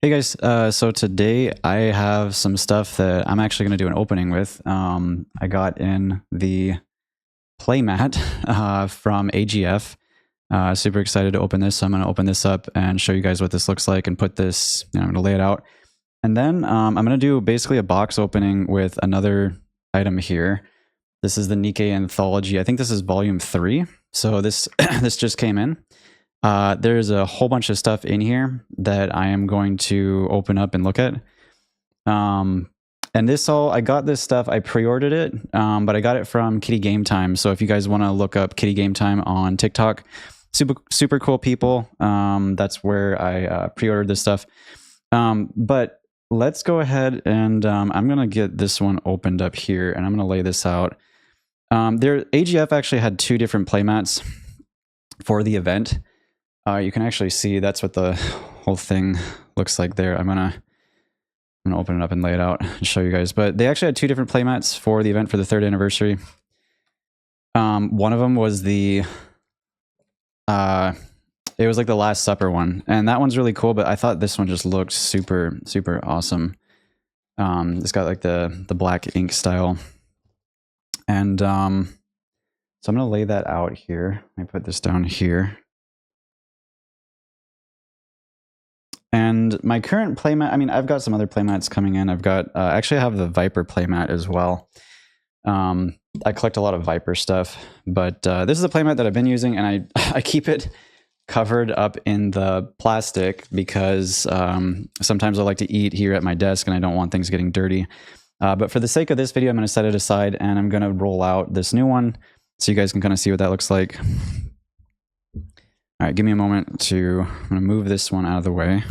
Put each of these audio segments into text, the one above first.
Hey guys, so today I have some stuff that I'm actually going to do an opening with. I got in the Playmat from AGF. Super excited to open this. So I'm going to open this up and show you guys what this looks like and put this, I'm going to lay it out. And then I'm going to do basically a box opening with another item here. This is the Nikke Anthology. I think this is volume 3. So this this just came in. There's a whole bunch of stuff in here that I am going to open up and look at. And I got this stuff, I pre-ordered it, but I got it from Kitty Game Time. So if you guys want to look up Kitty Game Time on TikTok, super cool people. That's where I pre-ordered this stuff. But let's go ahead and I'm going to get this one opened up here and I'm going to lay this out. AGF actually had 2 different playmats for the event. You can actually see that's what the whole thing looks like there. I'm gonna open it up and lay it out and show you guys. But they actually had 2 different playmats for the event for the 3rd anniversary. One of them was it was like the Last Supper one, and that one's really cool. But I thought this one just looked super awesome. It's got like the black ink style, and so I'm gonna lay that out here. Let me put this down here. And my current playmat, I mean, I've got some other playmats coming in. I've got, actually I have the Viper playmat as well. I collect a lot of Viper stuff, but this is a playmat that I've been using, and I keep it covered up in the plastic because sometimes I like to eat here at my desk and I don't want things getting dirty. But for the sake of this video, I'm going to set it aside and I'm going to roll out this new one so you guys can kind of see what that looks like. All right, give me a moment I'm going to move this one out of the way.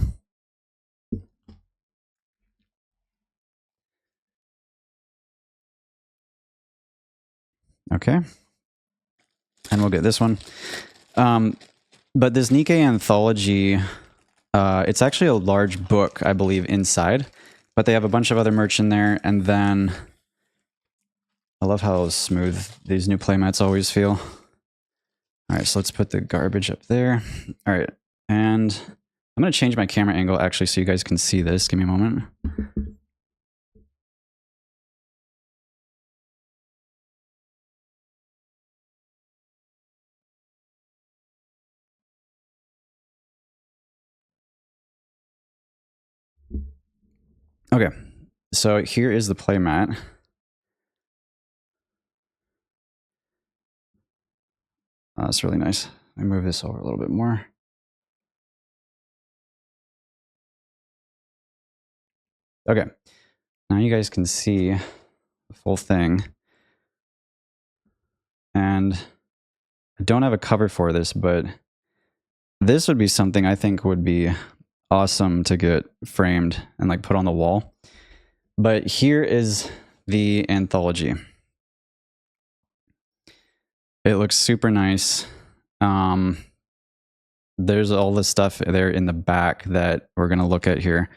Okay. And we'll get this one. But this Nikke Anthology, it's actually a large book, I believe, inside. But they have a bunch of other merch in there. And then I love how smooth these new playmats always feel. All right, so let's put the garbage up there. All right, and I'm going to change my camera angle, actually, so you guys can see this. Give me a moment. Okay, so here is the playmat. That's really nice. Let me move this over a little bit more. Okay, now you guys can see the full thing. And I don't have a cover for this, but this would be something I think would be awesome to get framed and like put on the wall. But here is the Anthology. It looks super nice. There's all the stuff there in the back that we're going to look at here.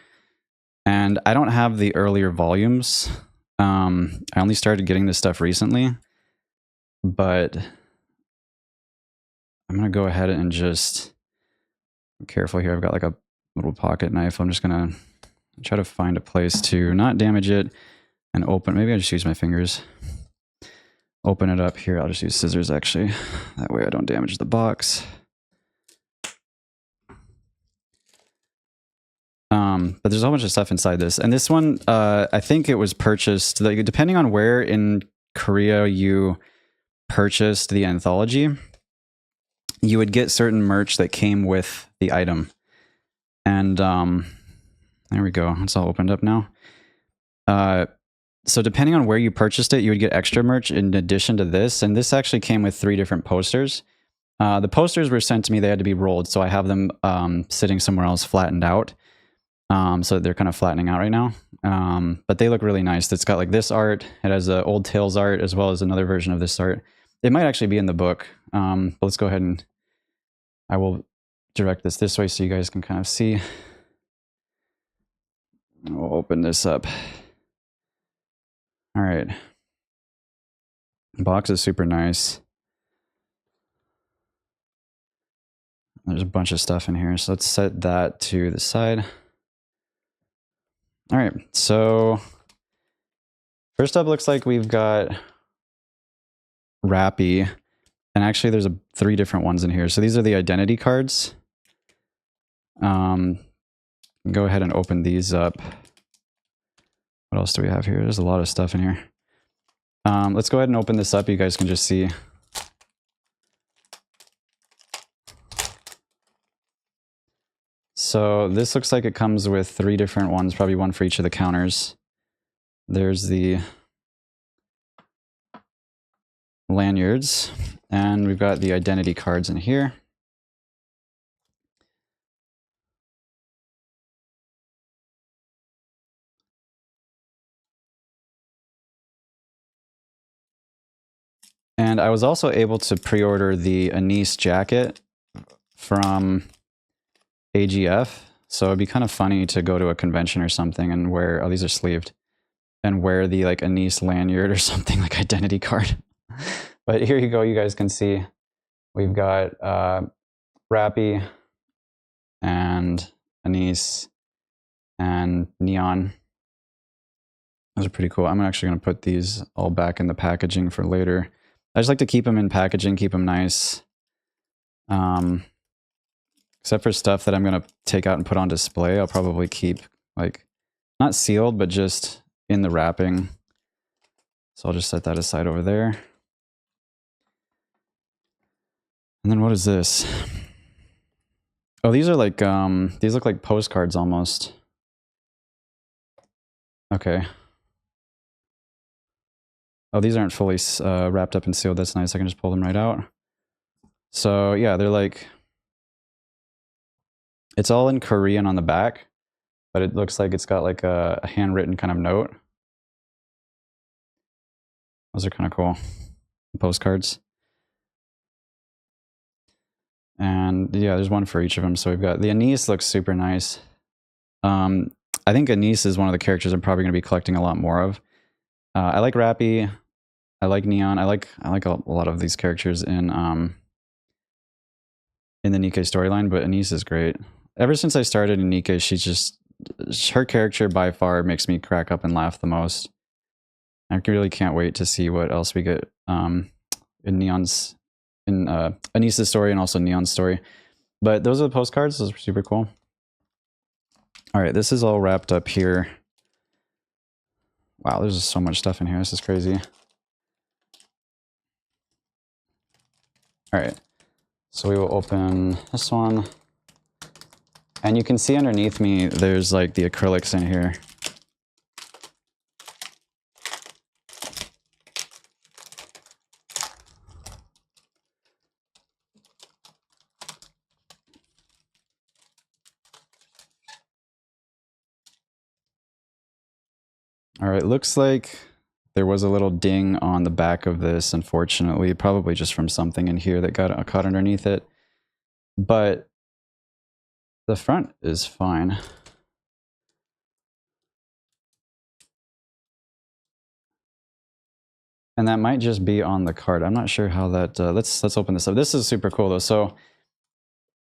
And I don't have the earlier volumes. I only started getting this stuff recently. But I'm going to go ahead and just be careful here. I've got like a little pocket knife. I'm just going to try to find a place to not damage it and open. Maybe I just use my fingers. Open it up here. I'll just use scissors actually. That way I don't damage the box. But there's a whole bunch of stuff inside this. And this one, I think it was purchased, like, depending on where in Korea you purchased the Anthology, you would get certain merch that came with the item. And there we go. It's all opened up now. So depending on where you purchased it, you would get extra merch in addition to this. And this actually came with 3 different posters. The posters were sent to me. They had to be rolled. So I have them sitting somewhere else flattened out. So they're kind of flattening out right now. But they look really nice. It's got like this art. It has an old Tales art as well as another version of this art. It might actually be in the book. But let's go ahead and I will direct this way so you guys can kind of see. We'll open this up. All right. The box is super nice. There's a bunch of stuff in here, so let's set that to the side. All right, so first up looks like we've got Rappy. And actually there's 3 different ones in here. So these are the identity cards. Go ahead and open these up. What else do we have here? There's a lot of stuff in here. Let's go ahead and open this up. You guys can just see. So this looks like it comes with 3 different ones, probably one for each of the counters. There's the lanyards, and we've got the identity cards in here. And I was also able to pre-order the Anise jacket from AGF. So it'd be kind of funny to go to a convention or something and wear, oh, these are sleeved, and wear the like Anise lanyard or something, like identity card. But here you go, you guys can see we've got Rappy and Anise and Neon. Those are pretty cool. I'm actually going to put these all back in the packaging for later. I just like to keep them in packaging, keep them nice. Except for stuff that I'm going to take out and put on display, I'll probably keep, like, not sealed, but just in the wrapping. So I'll just set that aside over there. And then what is this? Oh, these are like, these look like postcards almost. Okay. Oh, these aren't fully wrapped up and sealed. That's nice. I can just pull them right out. So yeah, they're like, it's all in Korean on the back, but it looks like it's got like a handwritten kind of note. Those are kind of cool. Postcards. And yeah, there's one for each of them. So we've got the Anise looks super nice. I think Anise is one of the characters I'm probably going to be collecting a lot more of. I like Rappy. I like Neon. I like a lot of these characters in the Nikke storyline, but Anise is great. Ever since I started in Nikke, her character by far makes me crack up and laugh the most. I really can't wait to see what else we get in Anise's story and also Neon's story. But those are the postcards. Those are super cool. All right, this is all wrapped up here. Wow, there's just so much stuff in here. This is crazy. All right, so we will open this one. And you can see underneath me, there's like the acrylics in here. All right, looks like there was a little ding on the back of this, unfortunately, probably just from something in here that got caught underneath it. But the front is fine. And that might just be on the card. I'm not sure how that, let's open this up. This is super cool though. So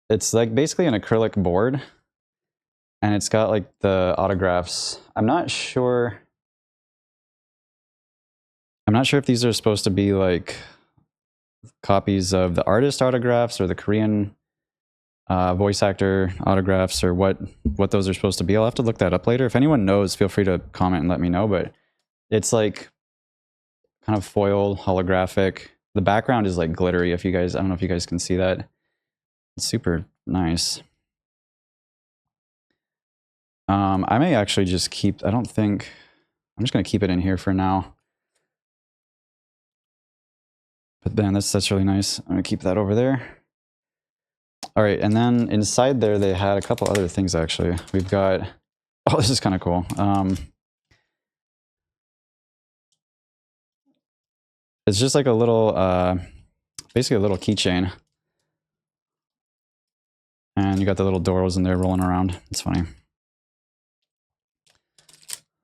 it's like basically an acrylic board and it's got like the autographs. I'm not sure if these are supposed to be like copies of the artist autographs or the Korean voice actor autographs or what those are supposed to be. I'll have to look that up later. If anyone knows, feel free to comment and let me know, but it's like kind of foil holographic. The background is like glittery. I don't know if you guys can see that. It's super nice. I may actually just keep, I'm just going to keep it in here for now. But then that's really nice. I'm going to keep that over there. All right, and then inside there, they had a couple other things actually. We've got, oh, this is kind of cool. It's just like a little, basically a little keychain. And you got the little doors in there rolling around. It's funny.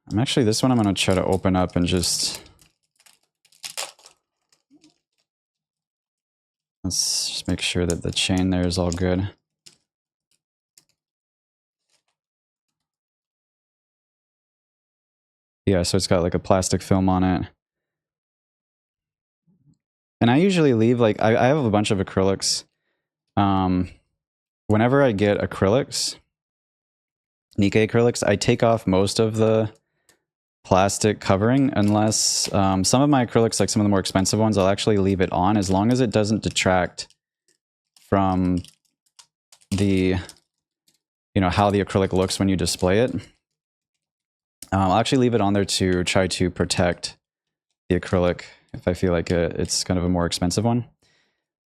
This one I'm going to try to open up and just, let's just make sure that the chain there is all good. Yeah, so it's got like a plastic film on it. And I usually leave like, I have a bunch of acrylics. Whenever I get acrylics, Nikke acrylics, I take off most of the plastic covering unless some of my acrylics, like some of the more expensive ones, I'll actually leave it on as long as it doesn't detract from the, you know, how the acrylic looks when you display it. I'll actually leave it on there to try to protect the acrylic if I feel like it's kind of a more expensive one.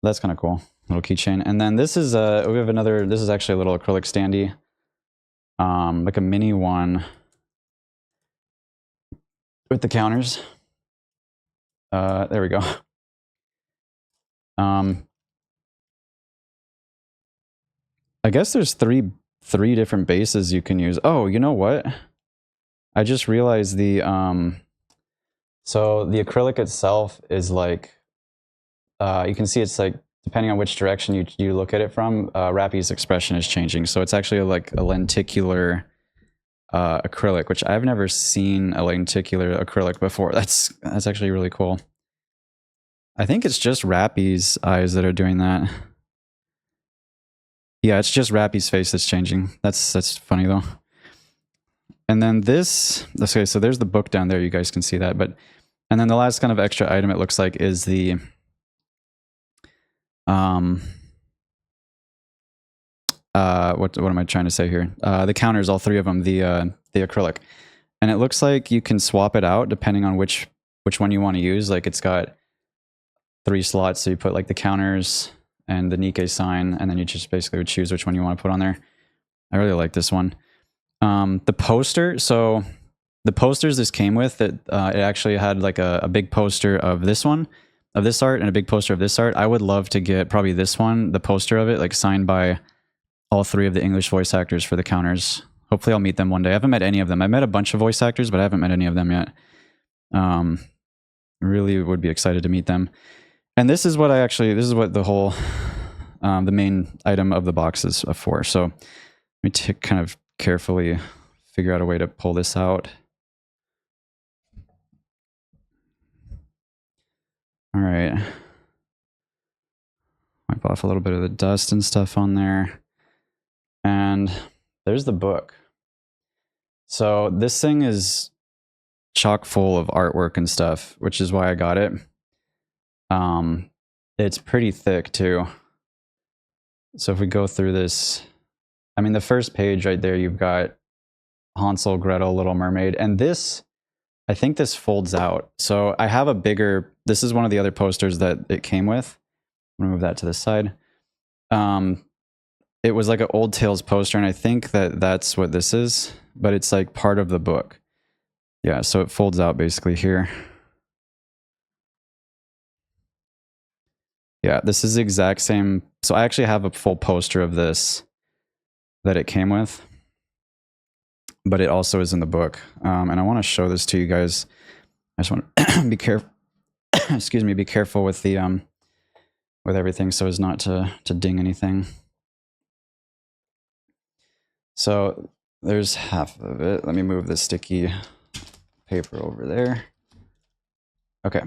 That's kind of cool. Little keychain. And then this is we have another, this is actually a little acrylic standee. Like a mini one with the counters. There we go. I guess there's three different bases you can use. Oh, you know what? I just realized the so the acrylic itself is like you can see it's like depending on which direction you look at it from, Rappy's expression is changing. So it's actually like a lenticular acrylic, which I've never seen a lenticular acrylic before. That's actually really cool. I think it's just Rappy's eyes that are doing that. Yeah, it's just Rappy's face that's changing. That's funny though. And then this, okay, so there's the book down there. You guys can see that. But and then the last kind of extra item it looks like is the what am I trying to say here? The counters, all three of them, the acrylic. And it looks like you can swap it out depending on which one you want to use. Like it's got 3 slots, so you put like the counters and the Nikke sign, and then you just basically would choose which one you want to put on there. I really like this one. The poster, so the posters this came with, it actually had like a big poster of this one, of this art, and a big poster of this art. I would love to get probably this one, the poster of it, like signed by all 3 of the English voice actors for the counters. Hopefully I'll meet them one day. I haven't met any of them. I met a bunch of voice actors, but I haven't met any of them yet. Really would be excited to meet them. And this is what this is what the whole, the main item of the box is for. So let me kind of carefully figure out a way to pull this out. All right. Wipe off a little bit of the dust and stuff on there. And there's the book. So this thing is chock full of artwork and stuff, which is why I got it. It's pretty thick too. So if we go through this, I mean, the first page right there, you've got Hansel, Gretel, Little Mermaid, and this, I think this folds out. So I have a bigger, this is one of the other posters that it came with. I'm gonna move that to the side. It was like an Old Tales poster, and I think that's what this is, but it's like part of the book. Yeah, so it folds out basically here. Yeah, this is the exact same. So I actually have a full poster of this that it came with, but it also is in the book. And I want to show this to you guys. I just want to be careful. Excuse me, be careful with the with everything so as not to ding anything. So there's half of it. Let me move the sticky paper over there. Okay,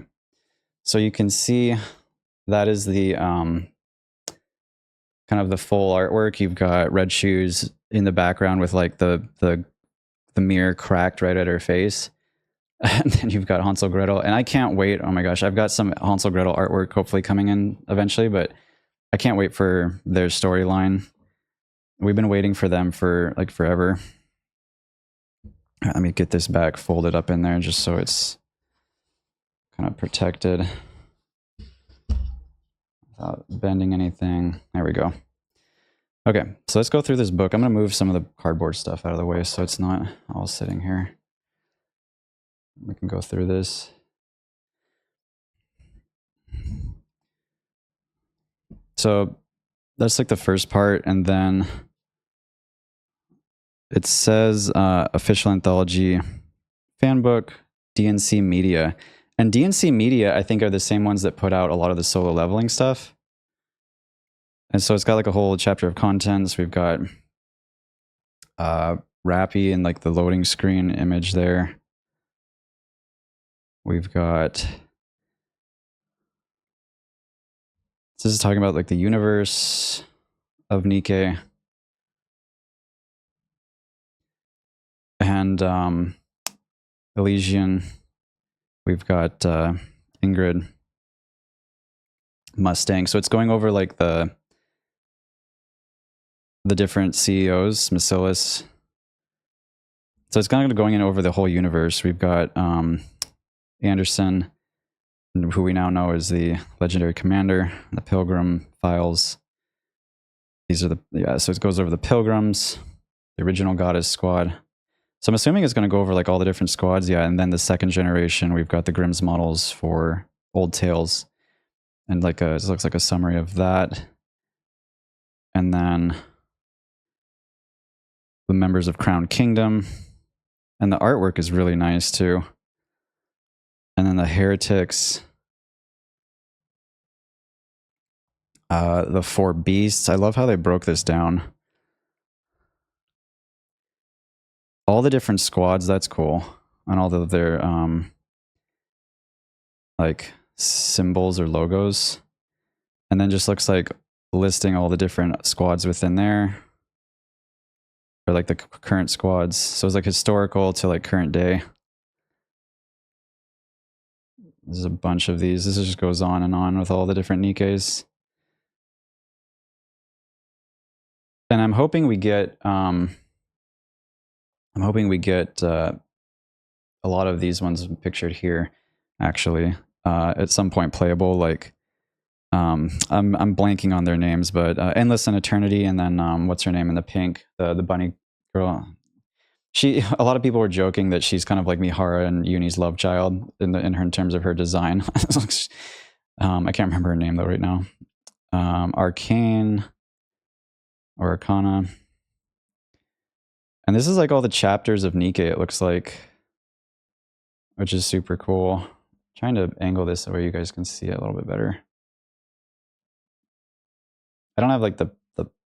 so you can see that is the kind of the full artwork. You've got Red Shoes in the background with like the mirror cracked right at her face. And then you've got Hansel Gretel. And I can't wait. Oh my gosh, I've got some Hansel Gretel artwork hopefully coming in eventually, but I can't wait for their storyline. We've been waiting for them for like forever. Let me get this back folded up in there just so it's kind of protected without bending anything. There we go. Okay, so let's go through this book. I'm going to move some of the cardboard stuff out of the way so it's not all sitting here. We can go through this. So that's like the first part, and then it says official anthology fan book, DNC Media. And DNC Media, I think, are the same ones that put out a lot of the solo leveling stuff. And so it's got like a whole chapter of contents. We've got Rappy and like the loading screen image there. We've got... This is talking about like the universe of Nikke. And Elysian. We've got Ingrid. Mustang. So it's going over like the different CEOs, Macilis. So it's kind of going in over the whole universe. We've got Anderson, who we now know is the legendary commander, the Pilgrim Files. These are the, so it goes over the Pilgrims, the original Goddess squad. So I'm assuming it's going to go over like all the different squads. Yeah. And then the second generation, we've got the Grimm's models for Old Tales. And like it looks like a summary of that. And then the members of Crown Kingdom. And the artwork is really nice too. And then the heretics. The four beasts. I love how they broke this down. All the different squads, that's cool. And all of their like symbols or logos. And then just looks like listing all the different squads within there. Or like the current squads. So it's like historical to like current day. There's a bunch of these. This just goes on and on with all the different Nikkes. And I'm hoping we get a lot of these ones pictured here, actually. At some point playable, like I'm blanking on their names, but Endless and Eternity, and then what's her name in the pink, the bunny girl. A lot of people were joking that she's kind of like Mihara and Uni's love child in terms of her design. I can't remember her name though right now. Arcane or Arcana. And this is like all the chapters of Nikke, it looks like, which is super cool. I'm trying to angle this so where you guys can see it a little bit better. I don't have like the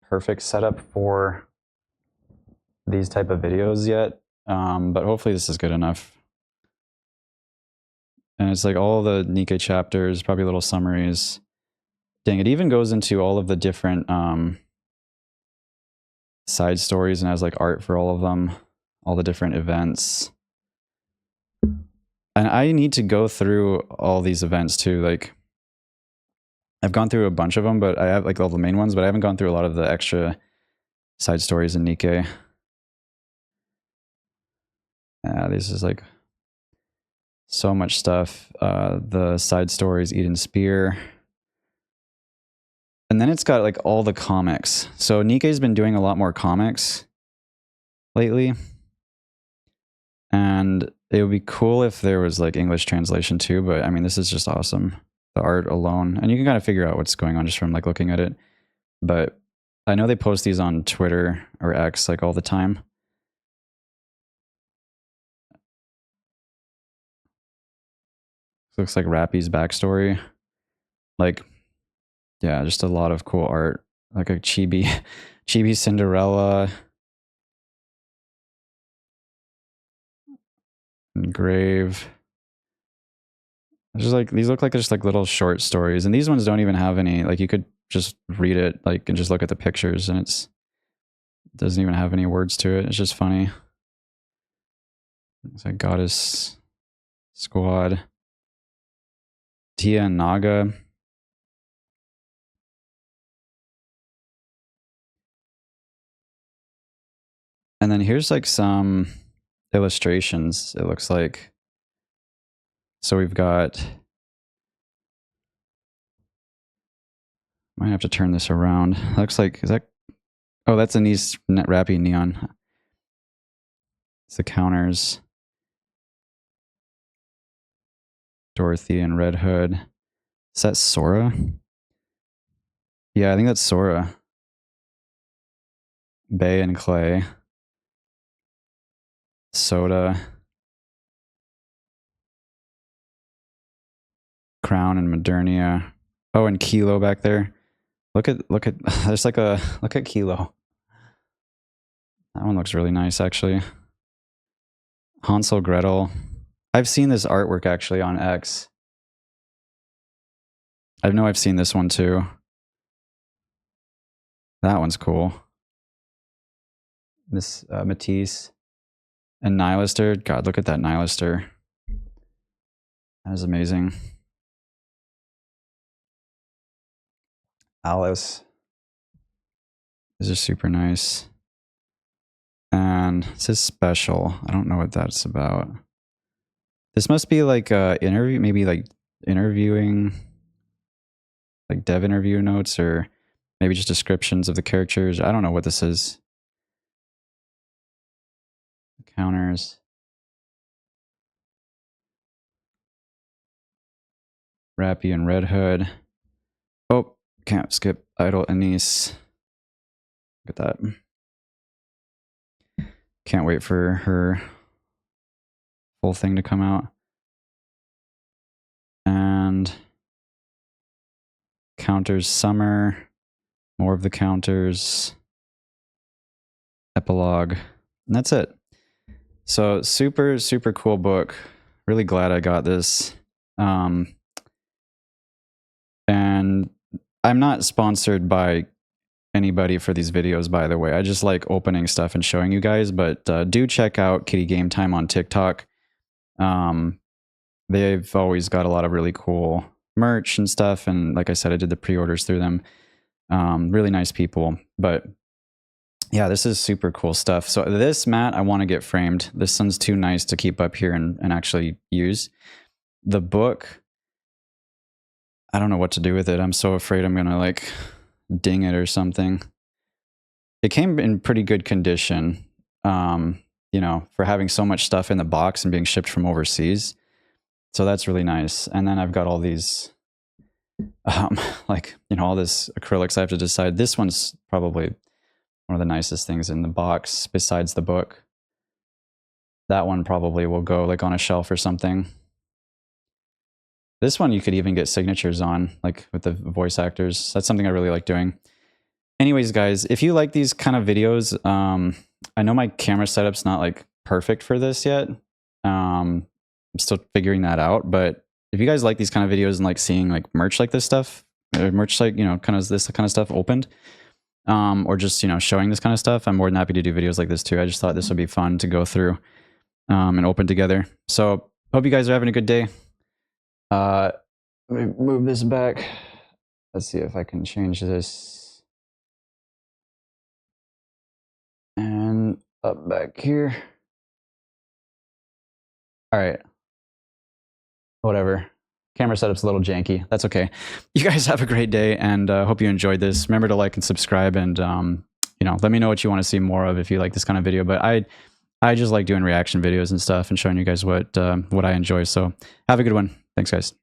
perfect setup for these type of videos yet, but hopefully this is good enough. And it's like all the Nikke chapters, probably little summaries. Dang, it even goes into all of the different side stories and has like art for all of them, all the different events. And I need to go through all these events too. Like, I've gone through a bunch of them, but I have like all the main ones, but I haven't gone through a lot of the extra side stories in Nikke. This is like so much stuff. The side stories, Eden Spear. And then it's got like all the comics. So Nikke's been doing a lot more comics lately. And it would be cool if there was like English translation too, but I mean, this is just awesome. The art alone. And you can kind of figure out what's going on just from like looking at it. But I know they post these on Twitter or X like all the time. Looks like Rappy's backstory. Like, yeah, just a lot of cool art. Like a chibi Cinderella. Grave. Just like these look like just like little short stories, and these ones don't even have any. Like you could just read it, like and just look at the pictures, and it doesn't even have any words to it. It's just funny. It's like Goddess Squad. Tia and Naga. And then here's like some illustrations, it looks like. So we've got... Might have to turn this around. Looks like... Is that... Oh, that's a nice Rappy Neon. It's the counters. Dorothy and Red Hood. Is that Sora? Yeah, I think that's Sora. Bay and Clay. Soda. Crown and Modernia. Oh, and Kilo back there. Look at there's like a look at Kilo. That one looks really nice actually. Hansel Gretel. I've seen this artwork actually on X. I know I've seen this one too. That one's cool. This Matisse and Nihilister. God, look at that Nihilister. That is amazing. Alice. These are super nice. And it says special. I don't know what that's about. This must be like a interview, maybe like interviewing, like dev interview notes, or maybe just descriptions of the characters. I don't know what this is. Counters. Rappy and Red Hood. Oh, can't skip Idol Anise. Look at that. Can't wait for her full thing to come out. And counters Summer. More of the counters. Epilogue. And that's it. So super, super cool book. Really glad I got this. And I'm not sponsored by anybody for these videos, by the way. I just like opening stuff and showing you guys, but do check out Kitty Game Time on TikTok. They've always got a lot of really cool merch and stuff, and like I said, I did the pre-orders through them. Really nice people. But yeah, this is super cool stuff. So this mat I want to get framed. This one's too nice to keep up here and actually use. The book, I don't know what to do with it. I'm so afraid I'm gonna like ding it or something. It came in pretty good condition, you know, for having so much stuff in the box and being shipped from overseas. So that's really nice. And then I've got all these, like, you know, all this acrylics. I have to decide. This one's probably one of the nicest things in the box besides the book. That one probably will go like on a shelf or something. This one you could even get signatures on, like with the voice actors. That's something I really like doing. Anyways, guys, if you like these kind of videos, I know my camera setup's not like perfect for this yet. I'm still figuring that out, but if you guys like these kind of videos and like seeing like merch like this stuff, or merch like, you know, kind of this kind of stuff opened, or just, you know, showing this kind of stuff, I'm more than happy to do videos like this too. I just thought this would be fun to go through and open together. So hope you guys are having a good day. Let me move this back. Let's see if I can change this. And up back here. All right. Whatever. Camera setup's a little janky. That's okay. You guys have a great day, and hope you enjoyed this. Remember to like and subscribe, and you know, let me know what you want to see more of if you like this kind of video. But I just like doing reaction videos and stuff and showing you guys what I enjoy. So have a good one. Thanks, guys.